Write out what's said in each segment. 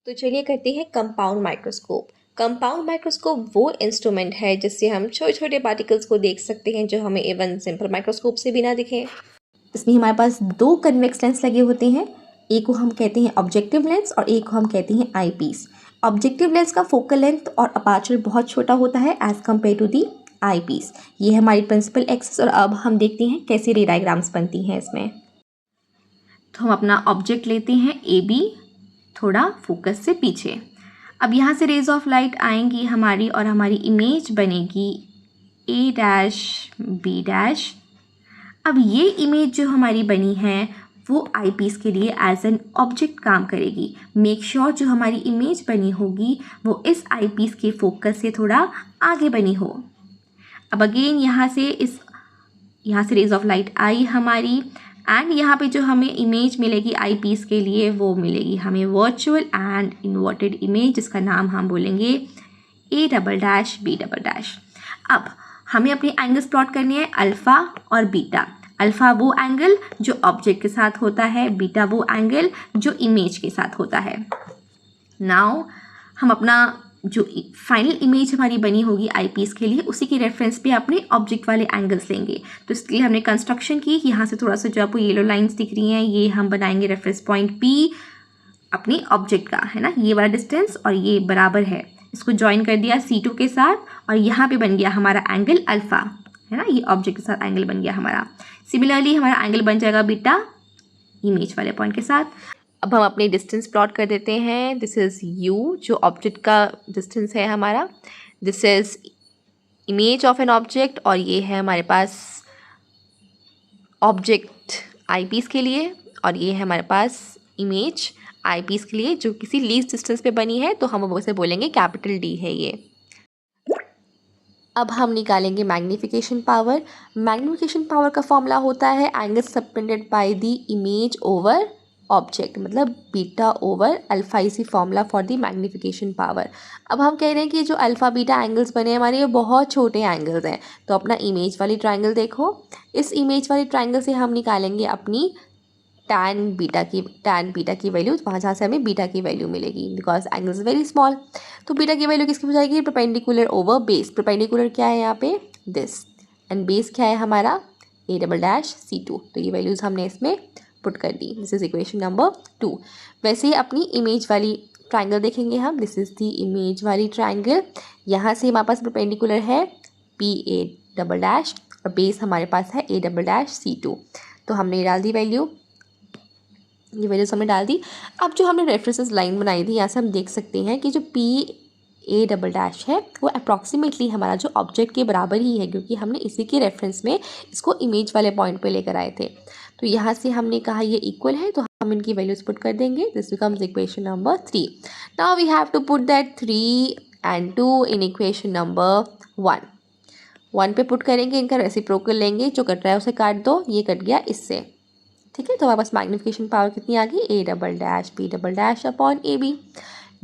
तो चलिए करते हैं कंपाउंड माइक्रोस्कोप। कंपाउंड माइक्रोस्कोप वो इंस्ट्रूमेंट है जिससे हम छोटे छोटे पार्टिकल्स को देख सकते हैं जो हमें इवन सिंपल माइक्रोस्कोप से भी ना दिखें। इसमें हमारे पास दो कन्वेक्स लेंस लगे होते हैं, एक को हम कहते हैं ऑब्जेक्टिव लेंस और एक को हम कहते हैं आई पीस। ऑब्जेक्टिव लेंस का फोकल लेंथ और अपर्चर बहुत छोटा होता है as compared to the eyepiece. ये है हमारी प्रिंसिपल एक्सिस। और अब हम देखते हैं कैसे रे डायग्राम्स बनती हैं इसमें। तो हम अपना ऑब्जेक्ट लेते हैं ए बी, थोड़ा फोकस से पीछे। अब यहाँ से रेज ऑफ लाइट आएंगी हमारी और हमारी इमेज बनेगी ए डैश बी डैश। अब ये इमेज जो हमारी बनी है वो आई पीस के लिए एज एन ऑब्जेक्ट काम करेगी। मेक श्योर जो हमारी इमेज बनी होगी वो इस आई पीस के फोकस से थोड़ा आगे बनी हो। अब अगेन यहाँ से रेज ऑफ लाइट आई हमारी एंड यहाँ पे जो हमें इमेज मिलेगी आई पीस के लिए वो मिलेगी हमें वर्चुअल एंड इन्वर्टेड इमेज, जिसका नाम हम बोलेंगे A double dash B double dash. अब हमें अपने एंगल्स प्लॉट करने हैं अल्फ़ा और बीटा। अल्फ़ा वो एंगल जो ऑब्जेक्ट के साथ होता है, बीटा वो एंगल जो इमेज के साथ होता है। नाउ हम अपना जो फाइनल इमेज हमारी बनी होगी आई पीस के लिए उसी के रेफरेंस पे अपने ऑब्जेक्ट वाले एंगल्स लेंगे। तो इसके लिए हमने कंस्ट्रक्शन की, यहाँ से थोड़ा सा जो आपको येलो लाइंस दिख रही हैं ये हम बनाएंगे रेफरेंस पॉइंट पी अपने ऑब्जेक्ट का, है ना, ये वाला डिस्टेंस और ये बराबर है। इसको ज्वाइन कर दिया C2 के साथ और यहाँ पे बन गया हमारा एंगल अल्फ़ा, है ना, ये ऑब्जेक्ट के साथ एंगल बन गया हमारा। सिमिलरली हमारा एंगल बन जाएगा बीटा इमेज वाले पॉइंट के साथ। अब हम अपनी डिस्टेंस प्लॉट कर देते हैं। दिस इज़ u जो ऑब्जेक्ट का डिस्टेंस है हमारा, this is image of an object और ये है हमारे पास ऑब्जेक्ट आई पीस के लिए और ये है हमारे पास इमेज आई पीस के लिए जो किसी लीस्ट डिस्टेंस पे बनी है, तो हम उसे बोलेंगे कैपिटल D है ये। अब हम निकालेंगे मैग्नीफिकेशन पावर। मैग्नीफिकेशन पावर का फॉर्मूला होता है angle subtended by the image over object, मतलब beta over alpha is the formula for the magnification power. अब हम कह रहे हैं कि जो अल्फ़ा बीटा एंगल्स बने हमारे ये बहुत छोटे एंगल्स हैं, तो अपना इमेज वाली ट्रायंगल देखो। इस इमेज वाली ट्रायंगल से हम निकालेंगे अपनी टैन बीटा की वैल्यू, वहाँ जहाँ से हमें बीटा की वैल्यू मिलेगी because angle is very small. तो बीटा की वैल्यू किसकी हो जाएगी, परपेंडिकुलर ओवर बेस। परपेंडिकुलर क्या है यहाँ पे दिस एंड बेस क्या है हमारा ए डबल डैश C2। तो ये वैल्यूज़ हमने इसमें पुट कर दी। This is equation number 2। वैसे ही अपनी इमेज वाली ट्राइंगल देखेंगे हम। दिस इज़ दी इमेज वाली ट्राइंगल। यहाँ से हमारे पास परपेंडिकुलर है पी ए डबल डैश और बेस हमारे पास है ए डबल डैश C2। तो हमने डाल दी वैल्यू, ये वैल्यूज हमने डाल दी। अब जो हमने रेफरेंसेस लाइन बनाई थी यहाँ से हम देख सकते हैं कि जो पी ए डबल डैश है वो अप्रॉक्सीमेटली हमारा जो ऑब्जेक्ट के बराबर ही है, क्योंकि हमने इसी के रेफरेंस में इसको इमेज वाले पॉइंट पे लेकर आए थे। तो यहाँ से हमने कहा ये इक्वल है, तो हम इनकी वैल्यूज पुट कर देंगे। This becomes equation number 3। Now we have to put that 3 and 2 in equation number 1 पे पुट करेंगे। इनका रेसिप्रोकल लेंगे, जो कट रहा है उसे काट दो, ये कट गया इससे, ठीक है। तो हमारे पास मैग्नीफिकेशन पावर कितनी आ गई, A double dash B double dash upon A B.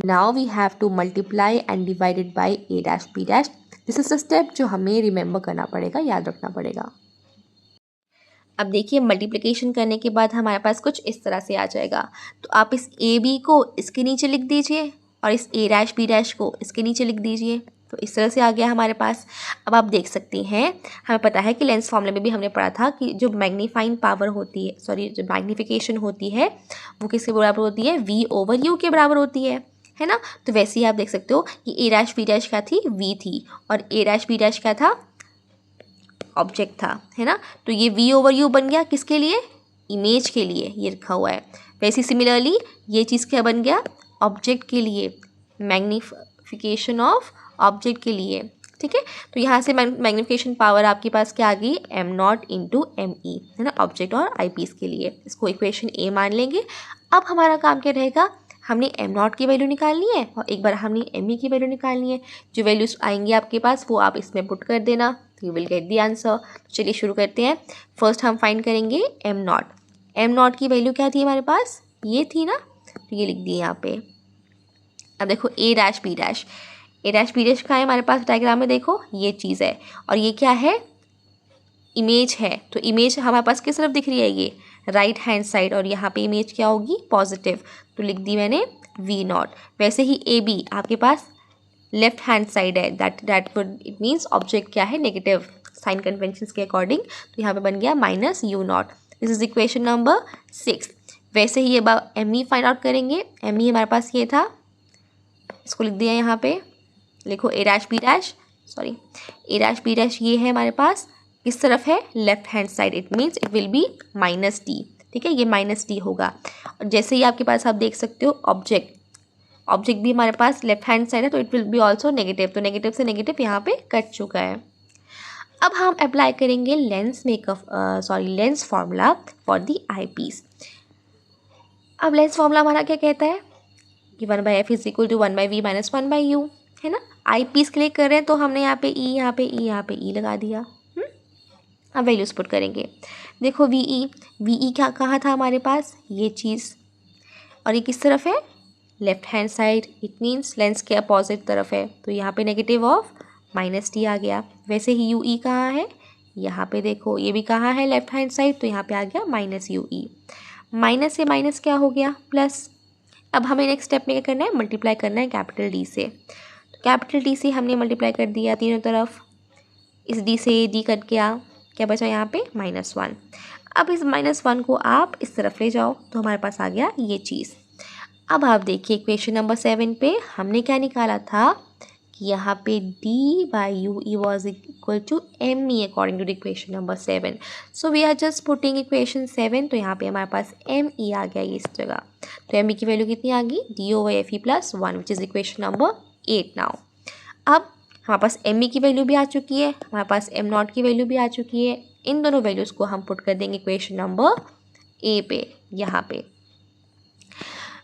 Now we have to multiply and divided by A dash B dash. This is the step जो हमें रिमेंबर करना पड़ेगा, याद रखना पड़ेगा। अब देखिए मल्टीप्लिकेशन करने के बाद हमारे पास कुछ इस तरह से आ जाएगा। तो आप इस ए बी को इसके नीचे लिख दीजिए और इस ए डैश बी डैश को इसके नीचे लिख दीजिए। तो इस तरह से आ गया हमारे पास। अब आप देख सकते हैं, हमें पता है कि लेंस फॉर्मूले में भी हमने पढ़ा था कि जो मैग्नीफाइंग पावर होती है, जो मैग्नीफिकेशन होती है वो किसके बराबर होती है, V ओवर U के बराबर होती है ना। तो वैसे ही आप देख सकते हो कि ए डैश बी डैश क्या थी, V थी, और ए डैश बी डैश क्या था, ऑब्जेक्ट था, है ना। तो ये V ओवर U बन गया किसके लिए, इमेज के लिए, ये रखा हुआ है। वैसे सिमिलरली ये चीज़ क्या बन गया, ऑब्जेक्ट के लिए, मैग्नीफिकेशन ऑफ ऑब्जेक्ट के लिए, ठीक है। तो यहाँ से मैग्नीफिकेशन पावर आपके पास क्या आ गई, m0 इंटू ME, है ना, ऑब्जेक्ट और आई पीस के लिए। इसको इक्वेशन A मान लेंगे। अब हमारा काम क्या रहेगा, हमने m0 की वैल्यू निकालनी है और एक बार हमने ME की वैल्यू निकालनी है। जो वैल्यूज आएंगी आपके पास वो आप इसमें पुट कर देना, you will get the answer. तो चलिए शुरू करते हैं। फर्स्ट हम फाइंड करेंगे m0 की वैल्यू क्या थी हमारे पास, ये थी ना, तो ये लिख दी यहाँ पे। अब देखो ए डैश बी डैश का है हमारे पास डायग्राम में, देखो ये चीज़ है और ये क्या है, इमेज है। तो इमेज हमारे पास किस तरफ दिख रही है, ये राइट हैंड साइड, और यहाँ पे इमेज क्या होगी, पॉजिटिव। तो लिख दी मैंने वी नॉट। वैसे ही ए बी आपके पास लेफ्ट हैंड साइड है, that would it means object क्या है, नेगेटिव साइन कन्वेंशंस के अकॉर्डिंग, तो यहाँ पे बन गया minus you not. This is equation number 6। वैसे ही अब एम ई फाइंड आउट करेंगे। एम ई हमारे पास ये था, इसको लिख दिया यहाँ पे, लिखो ए डैश बी डैश, सॉरी ए डैश बी डैश ये है हमारे पास, किस तरफ है, left hand side, it means it will B minus D. ठीक है, ये माइनस डी होगा। और जैसे ही आपके पास आप देख सकते हो ऑब्जेक्ट भी हमारे पास लेफ्ट हैंड साइड है, तो it will be also negative, तो नेगेटिव से नेगेटिव यहाँ पे कट चुका है। अब हम अप्लाई करेंगे lens formula for the eyepiece. अब लेंस फार्मूला हमारा क्या कहता है कि 1/f is equal to 1/v minus 1/u, है ना। आई पीस के लिए कर रहे हैं तो हमने यहाँ पे ई, यहाँ पे ई लगा दिया। अब वैल्यूज पुट करेंगे। देखो वी ई क्या कहाँ था हमारे पास, ये चीज़, और ये किस तरफ है, left hand side, it means lens के अपोजिट तरफ है, तो यहाँ पे नेगेटिव ऑफ माइनस टी आ गया। वैसे ही यू ई कहाँ है, यहाँ पे देखो ये भी कहाँ है, लेफ्ट हैंड साइड, तो यहाँ पे आ गया माइनस यू ई। माइनस से माइनस क्या हो गया, प्लस। अब हमें नेक्स्ट स्टेप में क्या करना है, मल्टीप्लाई करना है कैपिटल डी से। तो कैपिटल डी से हमने मल्टीप्लाई कर दिया तीनों तरफ, इस डी से डी कट गया, क्या बचा यहाँ पे, -1। अब इस -1 को आप इस तरफ ले जाओ तो हमारे पास आ गया ये चीज़। अब आप देखिए इक्वेशन नंबर 7 पे हमने क्या निकाला था कि यहाँ पे d/u was equal to M E according to the equation number 7। So we are just putting equation 7, तो यहाँ पे हमारे पास एम ई आ गया इस जगह। तो एम ई की वैल्यू कितनी आ गई, d/f + 1 which is equation number 8 now. अब हमारे पास एम ई की वैल्यू भी आ चुकी है, हमारे पास एम नॉट की वैल्यू भी आ चुकी है। इन दोनों वैल्यूज़ को हम पुट कर देंगे इक्वेशन नंबर ए पे, यहाँ पे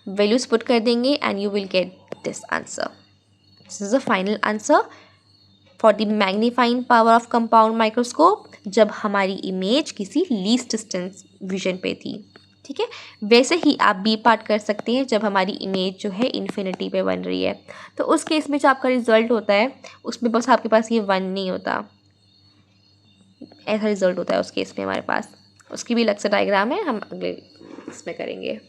वैल्यूज़ पुट कर देंगे and you will get this answer. This is the final answer for the magnifying power of compound microscope जब हमारी इमेज किसी लीस्ट डिस्टेंस विजन पे थी। ठीक है, वैसे ही आप बी पार्ट कर सकते हैं जब हमारी इमेज जो है इन्फिनिटी पे बन रही है, तो उस केस में जो आपका रिजल्ट होता है उसमें बस आपके पास ये 1 नहीं होता, ऐसा रिजल्ट होता है उस केस में हमारे पास। उसकी भी अलग से डायग्राम है, हम अगले इसमें करेंगे।